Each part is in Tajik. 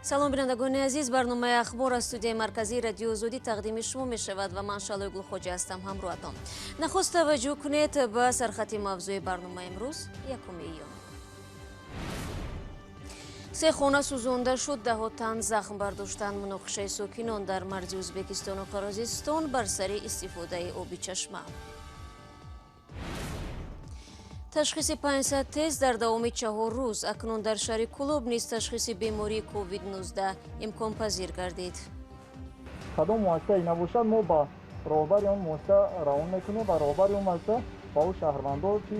салом бинандагони азиз, барномаи ахбор аз студияи марказии радиои Озодӣ тақдими шумо мешавад ва ман Шалои Гулхоҷа ҳастам ҳамроҳатон. Нахуст таваҷҷӯҳ кунед ба сархати мавзӯи барномаи имрӯз 1 июн. 3 хона сӯзонда шуд, даҳо тан захм бардоштанд. Муноқишаи сокинон дар марзи Ӯзбекистону Қирғизистон бар сари истифодаи оби чашма. ташхиси 500 тест дар давоми 4 рӯз. Акнун дар шаҳри Кӯлоб низ ташхиси бемории COVID-19 имконпазир гардид. кадом муассисае набошад, мо ба роҳбари он муассиса равон мекунем ва роҳбари он муассиса ба ӯ шаҳрвандо ки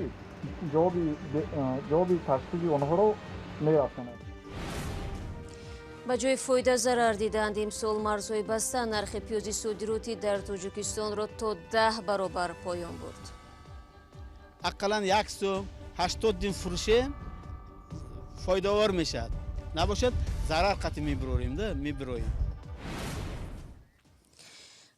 ҷавоби ташхиси онҳоро мерафтонад. ба ҷои фоида зарар диданд. имсол марзҳои баста нархи пиёзи содиротӣ дар Тоҷикистонро то 10 баробар поён бурд. ақаллан 1 сум 80 дин фурӯше фоидавор мешад. Набошад зарар қати мебироем.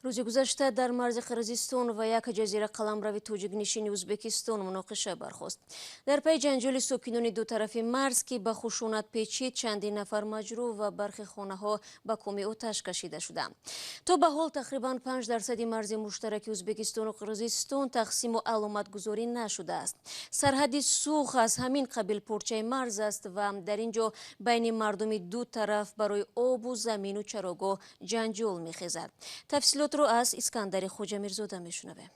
рӯзи гузашта дар марзи Қирғизистон ва як ҷазира қаламрави тоҷикнишини Ӯзбекистон муноқиша бархост. Дар пайи ҷанҷоли сокинони ду тарафи марз ки ба хушунат печид, чандин нафар маҷрӯҳ ва бархи хонаҳо ба кӯми оташ кашида шуданд. То ба ҳол тақрибан 5% марзи муштараки Ӯзбекистону Қирғизистон тақсиму аломатгузорӣ нашудааст. Сарҳади сух аз ҳамин қабил порчаи марз аст ва дар ин ҷо байни мардуми ду тараф барои обу замину чарогоҳ ҷанҷол мехезад. Тафсилот ро аз Искандари Хоҷамирзода мешунавем.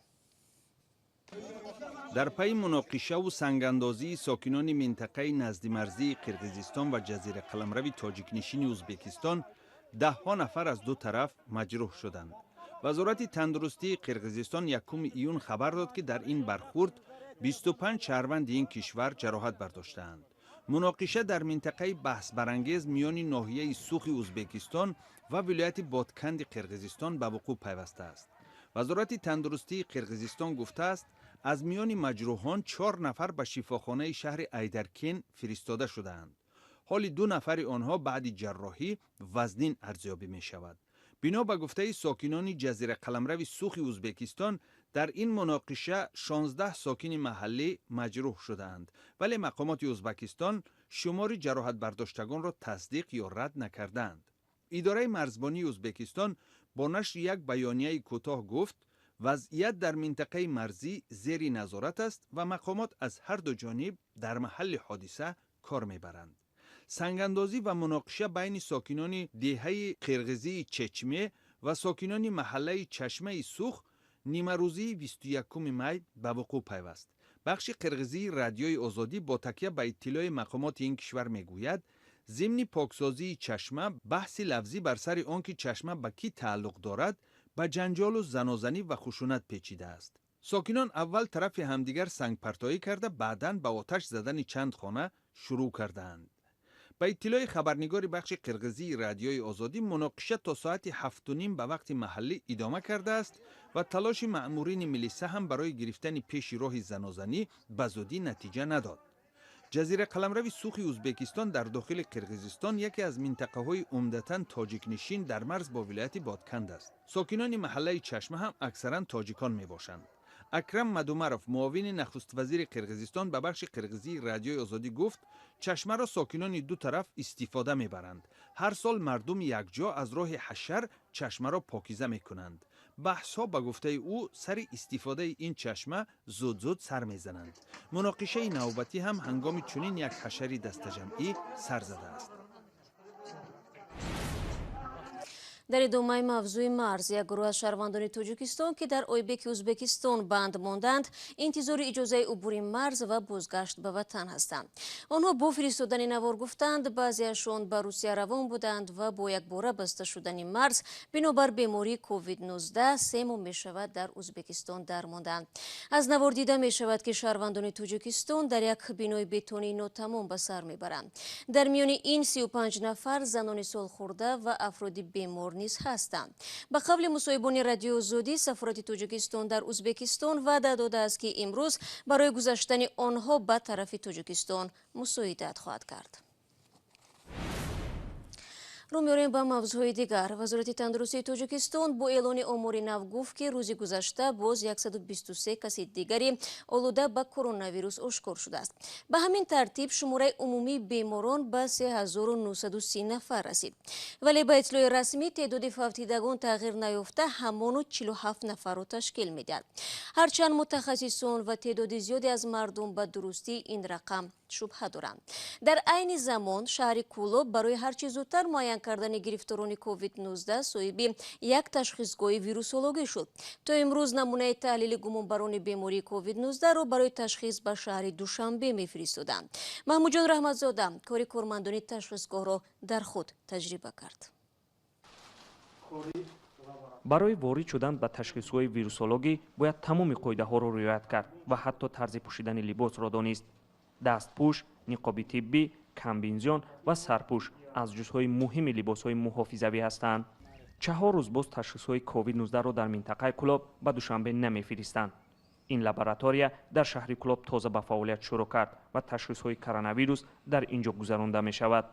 дар пайи муноқишаву сангандозии сокинони минтақаи наздимарзии Қирғизистон ва ҷазира қаламрави тоҷикнишини Ӯзбекистон даҳҳо нафар аз ду тараф маҷрӯҳ шуданд. вазорати тандурустии Қирғизистон 1 июн хабар дод ки дар ин бархурд 25 шаҳрванди ин кишвар ҷароҳат бардоштаанд. муноқиша дар минтақаи баҳсбарангез миёни ноҳияи сухи Ӯзбекистон ва вилояти Ботканди Қирғизистон ба вуқӯъ пайваста аст. вазорати тандурустии Қирғизистон гуфтааст, аз миёни маҷрӯҳон 4 нафар ба шифохонаи шаҳри Айдаркен фиристода шудаанд. ҳоли 2 нафари онҳо баъди ҷарроҳӣ вазнин арзёбӣ мешавад. бино ба гуфтаи сокинони ҷазира қаламрави сухи Ӯзбекистон, дар ин муноқиша 16 сокини маҳаллӣ маҷрӯҳ шудаанд, вале мақомоти Ӯзбекистон шумори ҷароҳатбардоштагонро тасдиқ ё рад накардаанд. идораи марзбонии Ӯзбекистон бо нашри як баёнияи кӯтоҳ гуфт, вазъият дар минтақаи марзӣ зери назорат аст ва мақомот аз ҳарду ҷониб дар маҳалли ҳодиса кор мебаранд. сангандозӣ ва муноқиша байни сокинони деҳаи қирғизии Чечме ва сокинони маҳаллаи Чашмаи Сух нимарӯзии 21 май ба вуқӯъ пайваст. бахши қирғизии радиои Озодӣ бо такя ба иттилои мақомоти ин кишвар мегӯяд, зимни поксозии чашма баҳси лавзӣ бар сари он ки чашма ба кӣ тааллуқ дорад, ба ҷанҷолу занозанӣ ва хушунат печидааст. сокинон аввал тарафи ҳамдигар сангпартоӣ карда, баъдан ба оташ задани чанд хона шурӯъ кардаанд. ба иттилои хабарнигори бахши қирғизии радиои Озодӣ, муноқиша то соати 7:30 ба вақти маҳаллӣ идома кардааст ва талоши маъмурини милиса ҳам барои гирифтани пеши роҳи занозанӣ ба зудӣ натиҷа надод. ҷазира қаламрави сухи Ӯзбекистон дар дохили Қирғизистон яке аз минтақаҳои умдатан тоҷикнишин дар марз бо вилояти Ботканд аст. сокинони маҳаллаи Чашма ҳам аксаран тоҷикон мебошанд. Акрам Мадумаров, муовини нахуствазири Қирғизистон, ба бахши қирғизии радиои Озодӣ гуфт, чашмаро сокинони ду тараф истифода мебаранд. ҳар сол мардуми якҷо аз роҳи ҳашар чашмаро покиза мекунанд. баҳсҳо ба гуфтаи ӯ сари истифодаи ин чашма зуд сар мезананд. муноқишаи навбатӣ ҳам ҳангоми чунин як ҳашари дастаҷамъӣ сар задааст. дар идомаи мавзӯи марз, як гурӯҳ аз шаҳрвандони Тоҷикистон ки дар ойбеки Ӯзбекистон банд монданд, интизори иҷозаи убури марз ва бозгашт ба ватан ҳастанд. онҳо бо фиристодани навор гуфтанд, баъзеашон ба Русия равон буданд ва бо якбора баста шудани марз бинобар бемории COVID-19 3 моҳ мешавад дар Ӯзбекистон дармонданд. аз навор дида мешавад ки шаҳрвандони Тоҷикистон дар як бинои бетонии нотамом ба сар мебаранд. дар миёни ин 35 нафар занони солхӯрда ва афроди бемор низ ҳастанд. ба қавли мусоҳибони радиои Озодӣ, сафорати Тоҷикистон дар Ӯзбекистон ваъда додааст ки имрӯз барои гузаштани онҳо ба тарафи Тоҷикистон мусоидат хоҳад кард. رو می‌آوریم با موضوع دیگر. وزارت تندرستی تاجیکستان با اعلان آمار نو گفت که روز گذشته باز 123 کس دیگری آلوده به کرونا ویروس آشکار شده است. به همین ترتیب شماره عمومی بیماران به 3930 نفر رسید. ولی به اطلاع رسمی تعداد فوتیدگان تغییر نیافته همان 47 نفر را تشکیل می‌دهد. هرچند متخصصان و تعداد زیادی از مردم به درستی این رقم شبهه دارند. در عین زمان شهر کولوب برای هر چه زودتر معاین کردن گرفتاران کووید 19 صاحب یک تشخیصگاه ویروسولوژی شد. تا امروز نمونه تحلیل گمانبران بیماری کووید 19 را برای تشخیص به شهر دوشنبه می‌فرستادند. محمود جان رحمتزاده کار کارمندان تشخیصگاه را در خود تجربه کرد. برای وارد شدن به تشخیصگاه ویروسولوژی باید تمام قاعده‌ها را رعایت کرد و حتی طرز پوشیدن لباس را دانست. دستپوش، نقاب طبی، کمبینزیون و سرپوش از جزهای مهم لباسهای محافظوی هستند. 4 روز باز تشخیصهای کووید 19 را در منطقه کلوب به دوشنبه نمی‌فرستند. این لابراتوری در شهر کلوب تازه به فعالیت شروع کرد و تشخیصهای کرونا ویروس در اینجا گذرانده می شود.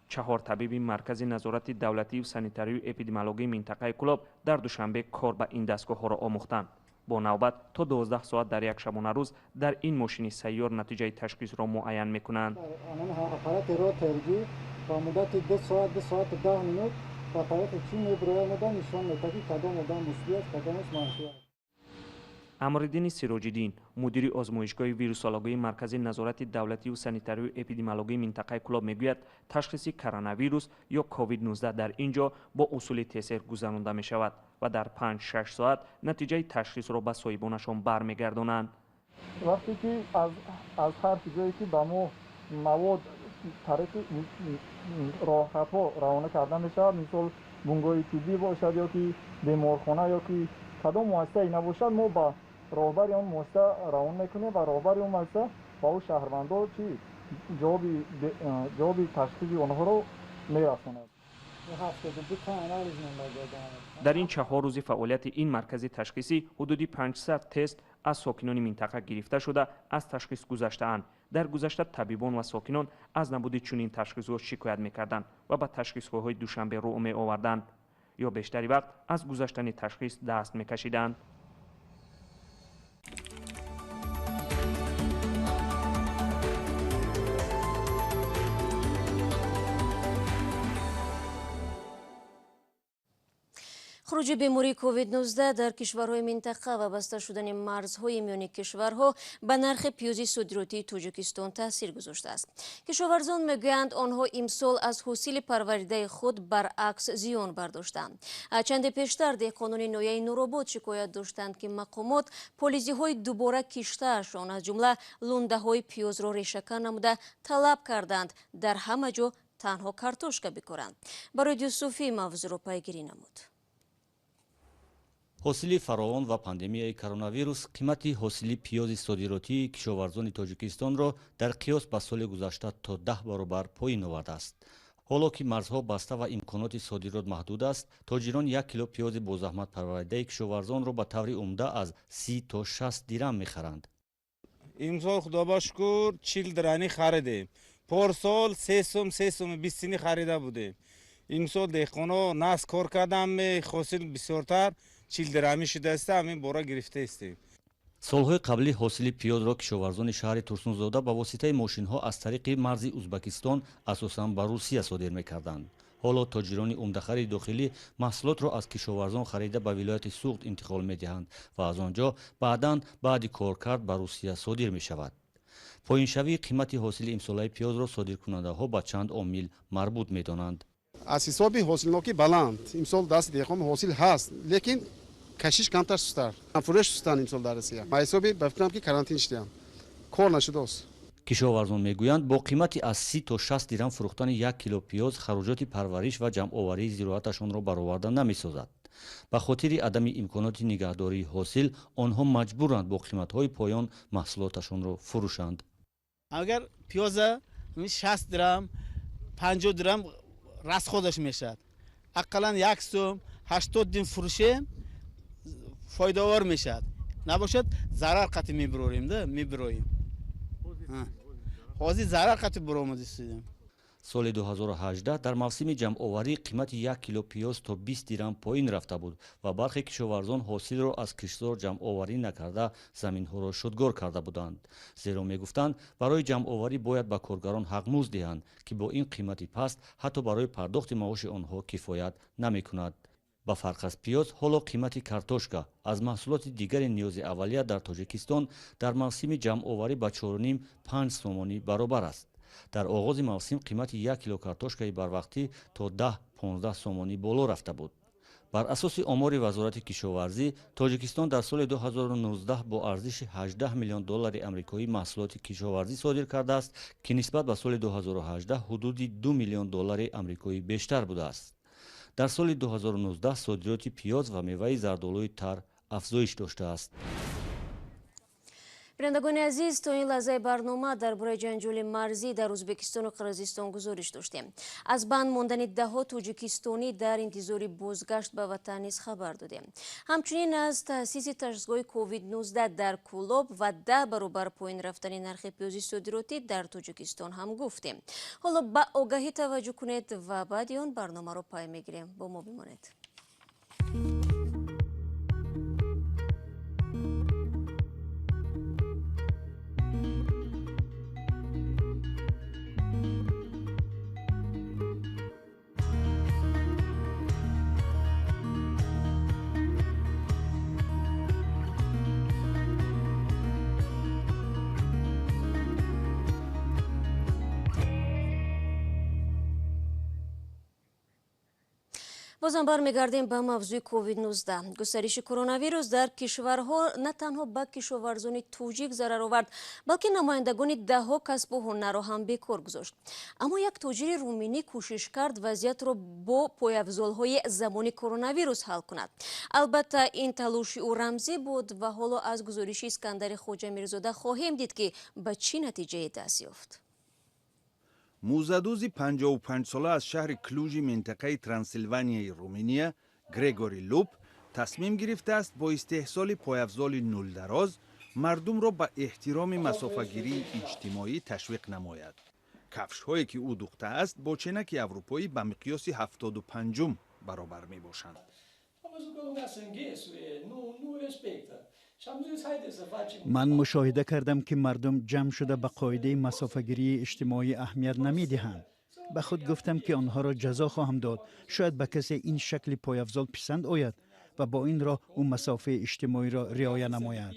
4 طبیب مرکز نظارت دولتی و سانیتاری و اپیدمیولوژی منطقه کلوب در دوشنبه کار به این دستگاه ها را آموختند. با نوبت تا 12 ساعت در یک شبانه روز در این ماشین سیار نتیجه تشخیص را معاین می‌کنند. آپارات را ترجیح با مدت 2 ساعت 10 minut با طریق چی میبره مدام نشان میده که کدام آدم مثبت است کدامش منفی است. امرالدین سراج‌الدین مدیر آزمایشگاه ویروسولوژی مرکز نظارت دولتی و سانیتاری و اپیدمیولوژی منطقه کلوب میگوید تشخیص کرونا ویروس یا کووید 19 در اینجا با اصول تسر گذرانده می شود و در 5-6 ساعت نتیجه تشخیص را به صاحبانشان برمیگردانند. وقتی که از هر جایی که با ما مواد طریق راحت ها روانه کرده می شود، مثل بنگاه طبی باشد یا که بیمارخانه یا که کدام مؤسسه نباشد، ما با راهبر اون مؤسسه روان میکنیم و راهبر اون مؤسسه با او شهروندان چی جواب تشخیص آنها رو میرساند. در این 4 روز فعالیت این مرکز تشخیصی حدودی 500 تست از ساکنان منطقه گرفته شده از تشخیص گذشته‌اند. در گذشته طبیبان و ساکنان از نبود چنین تشخیص‌ها شکایت می‌کردند و به تشخیصگاه‌های دوشنبه رو می‌آوردند یا بیشتری وقت از گذاشتن تشخیص دست می‌کشیدند. خروج بیماری کووید 19 در کشورهای منطقه و بسته شدن مرزهای میان کشورها به نرخ پیاز صادراتی تاجیکستان تاثیر گذاشته است. کشاورزان میگویند آنها امسال از حاصل پروریده خود برعکس زیان برداشتند. چند پیشتر دهقانان ناحیه نورآباد شکایت داشتند که مقامات پالیزی‌های دوباره کشته‌شان از جمله لونده‌های پیاز را ریشه‌کن نموده طلب کردند در همه جا تنها کارتوشکا بکارند. برای یوسفی موضوع را پیگیری نمود. ҳосили фаровон ва пандемияи коронавирус қимати ҳосили пиёзи содиротии кишоварзони тоҷикистонро дар қиёс ба соли гузашта то 10 баробар поин овардааст. ҳоло ки марзҳо баста ва имконоти содирот маҳдуд аст, тоҷирон 1 кило пиёзи бозаҳмат парваридаи кишоварзонро ба таври умда аз 30 то 60 дирам мехаранд. имсол худоба шукр 40 дирани харидем. порсол 3 сум 20 сини харида будем. имсол деҳқоно нас кор кардам ҳосил бисёртар 40 дирами шудааст, ҳамин бора гирифтаистем. солҳои қаблӣ ҳосили пиёзро кишоварзони шаҳри турсунзода ба воситаи мошинҳо аз тариқи марзи ӯзбекистон асосан ба русия содир мекарданд. ҳоло тоҷирони умдахари дохилӣ маҳсулотро аз кишоварзон харида ба вилояти суғд интиқол медиҳанд ва аз он ҷо баъдан баъди коркард ба русия содир мешавад. поиншавии қимати ҳосили имсолаи пиёзро содиркунандаҳо ба чанд омил марбут медонанд. аз ҳисоби ҳосилноки баланд имсол дасти деҳқон ҳосил ҳаст, лекин кашиш камтар сустар. фурӯш сустан имсол дар Русия. ба ҳисоби ба фикрам ки карантин шудем. кор нашудааст. кишоварзон мегӯянд бо қимати аз 30 то 60 дирам фурӯхтани 1 кило пиёз хароҷоти парвариш ва ҷамъоварии зироаташонро бароварда намесозад. ба хотири адами имконоти нигаҳдории ҳосил онҳо маҷбуранд бо қиматҳои поён маҳсулоташонро фурӯшанд. агар пиёза 60 дирам 50 дирам расходаш мешад, ақаллан 1 сум 80 дин фурӯшем фоидавор мешад. набошад зарар қати мебироем. ҳозир зарар қати баромада шудем. соли 2018 дар мавсими ҷамъоварӣ қимати 1 кило пиёз то 20 дирам поин рафта буд ва бархе кишоварзон ҳосилро аз киштзор ҷамъоварӣ накарда заминҳоро шудгор карда буданд. Зеро мегуфтанд барои ҷамъоварӣ бояд ба коргарон ҳақмузд диҳанд ки бо ин қимати паст ҳатто барои пардохти маоши онҳо кифоят намекунад. ба фарқ аз пиёз ҳоло қимати картошка аз маҳсулоти дигари ниёзи аввалия дар тоҷикистон дар мавсими ҷамъоварӣ ба 4,5-5 сомонӣ баробар аст. дар оғози мавсим қимати 1 кило картошкаи барвақтӣ то 10-15 сомонӣ боло рафта буд. бар асоси омори вазорати кишоварзӣ тоҷикистон дар соли 2019 бо арзиши 18 миллион доллари амрикоӣ маҳсулоти кишоварзӣ содир кардааст ки нисбат ба соли 2018 ҳудуди 2 миллион доллари амрикоӣ бештар будааст. дар соли 2019 содироти пиёз ва меваи зардолӯи тар афзоиш доштааст. бинандагони азиз, то ин лаҳзаи барнома дар бораи ҷанҷоли марзӣ дар Ӯзбекистону Қирғизистон гузориш доштем. Аз банд мондани даҳҳо тоҷикистонӣ дар интизори бозгашт ба ватан низ хабар додем. Ҳамчунин аз таъсиси ташхисгоҳи COVID-19 дар Кӯлоб ва 10 баробар поин рафтани нархи пиёзи содиротӣ дар Тоҷикистон ҳам гуфтем. Ҳоло ба огаҳӣ таваҷҷӯҳ кунед ва баъди он барномаро пай мегирем. Бо мо бимонед. бозам бармегардем ба мавзӯи COVID-19. густариши коронавирус дар кишварҳо на танҳо ба кишоварзони тоҷик зарар овард, балки намояндагони даҳҳо касбу ҳунарро ҳам бекор гузошт. Аммо як тоҷири руминӣ кӯшиш кард вазъиятро бо пойафзолҳои замони коронавирус ҳал кунад. Албатта ин талоши ӯ рамзӣ буд ва ҳоло аз гузориши Искандари Хоҷамирзода хоҳем дид ки ба чӣ натиҷае даст ёфт. мӯзадӯзи 55 сола аз шаҳри Клужи минтақаи Трансилванияи Руминия, Грегори Луп, тасмим гирифтааст бо истеҳсоли пойафзоли нулдароз мардумро ба эҳтироми масофагирии иҷтимоӣ ташвиқ намояд. кафшҳое ки ӯ духтааст бо ченаки аврупоӣ ба миқёси 75 баробар мебошанд. ман мушоҳида кардам ки мардум ҷамъ шуда ба қоидаи масофагирии иҷтимоӣ аҳамият намедиҳанд. ба худ гуфтам ки онҳоро ҷазо хоҳам дод. шояд ба касе ин шакли пойафзол писанд ояд ва бо ин роҳ ӯ масофаи иҷтимоиро риоя намояд.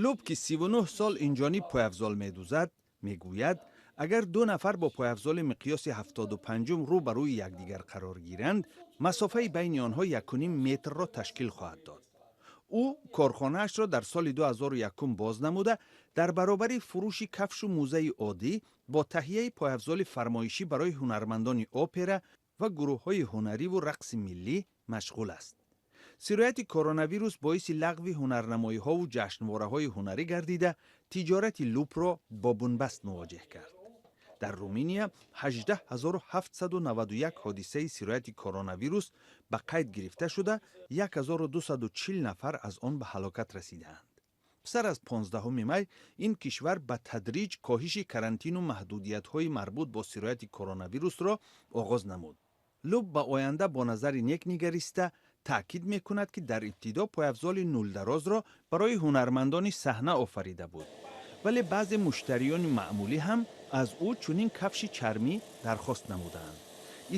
луб ки 39 сол инҷониб пойафзол медӯзад, мегӯяд агар ду нафар бо пойафзоли миқёси 75 рӯ ба рӯи якдигар қарор гиранд, масофаи байни онҳо 1,5 метрро ташкил хоҳад дод. ӯ корхонаашро дар соли 2001 боз намуда, дар баробари фурӯши кафшу мӯзаи оддӣ бо таҳияи пойафзоли фармоишӣ барои ҳунармандони опера ва гурӯҳҳои ҳунариву рақси миллӣ машғул аст. сирояти коронавирус боиси лағви ҳунарнамоиҳову ҷашнвораҳои ҳунарӣ гардида, тиҷорати лупро бо бунбаст мувоҷеҳ кард. дар Руминия 18791 ҳодисаи сирояти коронавирус ба қайд гирифта шуда, 1240 нафар аз он ба ҳалокат расидаанд. писар аз 15 май ин кишвар ба тадриҷ коҳиши карантину маҳдудиятҳои марбут бо сирояти коронавирусро оғоз намуд. луб ба оянда бо назари нек нигариста таъкид мекунад ки дар ибтидо пойафзоли нулдарозро барои ҳунармандони саҳна офарида буд, вале баъзе муштариёни маъмулӣ ҳам аз ӯ чунин кафши чармӣ дархост намуданд.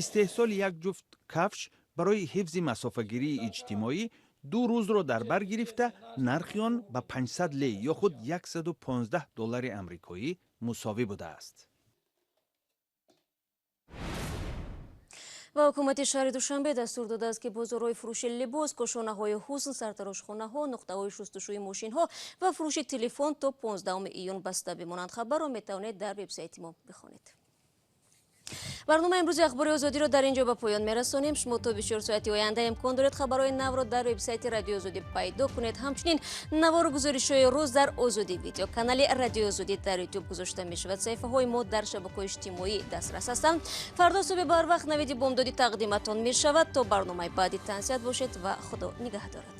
истеҳсоли як ҷуфт кафш барои ҳифзи масофагирии иҷтимоӣ 2 рӯзро дар бар гирифта, нархи он ба 500 лей ё худ 115 доллари амрикоӣ мусовӣ будааст. ва ҳукумати шаҳри Душанбе дастур додааст ки бозорҳои фурӯши либос, кошонаҳои ҳусн, сартарошхонаҳо, нуқтаҳои шустушӯи мошинҳо ва фурӯши телефон то 15 июн баста бимонанд. Хабарро метавонед дар вебсайти мо бихонед. барномаи имрӯзи ахбори озодиро дар ин ҷо ба поён мерасонем. шумо то 24 соати оянда имкон доред хабарҳои навро дар вебсайти Радиои Озодӣ пайдо кунед. ҳамчунин навору гузоришҳои рӯз дар Озодӣ видео канали Радиои Озодӣ дар YouTube гузошта мешавад. саҳифаҳои мо дар шабакаҳои иҷтимоӣ дастрас ҳастанд. фардо субҳи барвақт навиди бомдодӣ тақдиматон мешавад. то барномаи баъди тансият бошед ва худо нигаҳдорад.